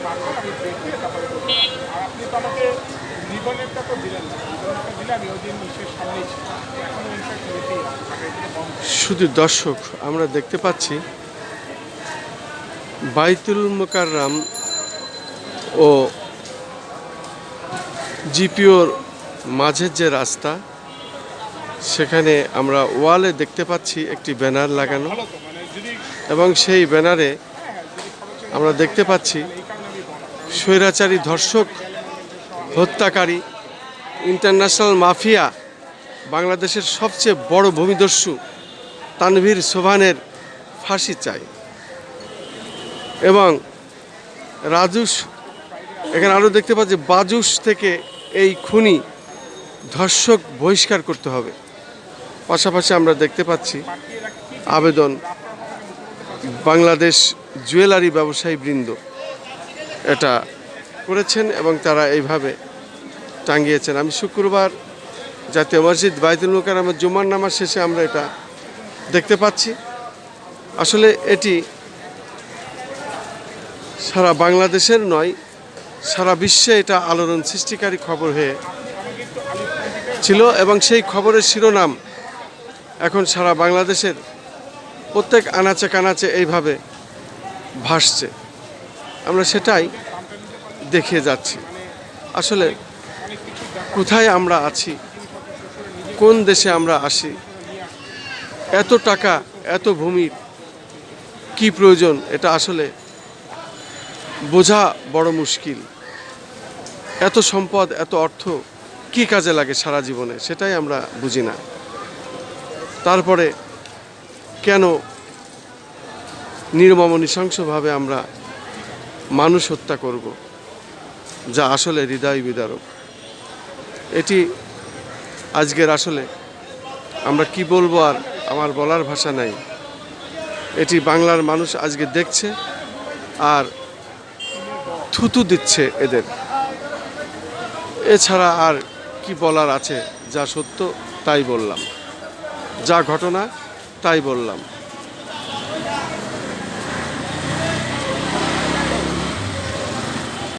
রাখুন, আমি দেখিয়ে তারপরে বলবো। আর আপনি তো আমাকে রিবনেরটা তো দিলেন না, রিবনেরটা দিলে আমি ওই দিন ইসের সামনেই ছিলাম, এখনও ইনফ্যাক্ট রেখেই আছে, টাকা এগুলো বন্ধ। শুধু দর্শক, আমরা দেখতে পাচ্ছি বাইতুল মোকাররম ও জিপিওর মাঝের যে রাস্তা, সেখানে আমরা ওয়ালে দেখতে পাচ্ছি একটি ব্যানার লাগানো, ভালো তো, মানে যদি এবং সেই ব্যানারে হ্যাঁ হ্যাঁ যদি খরচের আমরা দেখতে পাচ্ছি তাহলে এই কারণে আমি বলা, স্বৈরাচারী ধর্ষক, হত্যাকারী, ইন্টারন্যাশনাল মাফিয়া, বাংলাদেশের সবচেয়ে বড় ভূমিদস্যু তানভীর সোবহানের ফাঁসি চাই। এবং রাজুস, এখানে আরও দেখতে পাচ্ছি বাজুস থেকে এই খুনি ধর্ষক বহিষ্কার করতে হবে। পাশাপাশি আমরা দেখতে পাচ্ছি আবেদন বাংলাদেশ জুয়েলারি ব্যবসায়ী বৃন্দ এটা করেছেন এবং তারা এইভাবে টাঙ্গিয়েছেন। আমি শুক্রবার জাতীয় মসজিদ বাইতুল মোকাররমের জুমার নামাজ শেষে আমরা এটা দেখতে পাচ্ছি। আসলে এটি সারা বাংলাদেশের নয়, সারা বিশ্বে এটা আলোড়ন সৃষ্টিকারী খবর হয়ে ছিল, এবং সেই খবরের শিরোনাম এখন সারা বাংলাদেশের প্রত্যেক আনাচে কানাচে এইভাবে ভাসছে। আমরা সেটাই দেখিয়ে যাচ্ছি। আসলে কোথায় আমরা আছি, কোন দেশে আমরা আসি, এত টাকা, এত ভূমির কি প্রয়োজন, এটা আসলে বোঝা বড় মুশকিল। এত সম্পদ, এত অর্থ কি কাজে লাগে সারা জীবনে, সেটাই আমরা বুঝি না। তারপরে কেন নির্মম নৃশংসভাবে আমরা মানুষ হত্যা করব, যা আসলে হৃদয় বিদারক। এটি আজকের আসলে আমরা কি বলবো, আর আমার বলার ভাষা নাই। এটি বাংলার মানুষ আজকে দেখছে আর থুতু দিচ্ছে এদের। এছাড়া আর কি বলার আছে? যা সত্য তাই বললাম, যা ঘটনা তাই বললাম।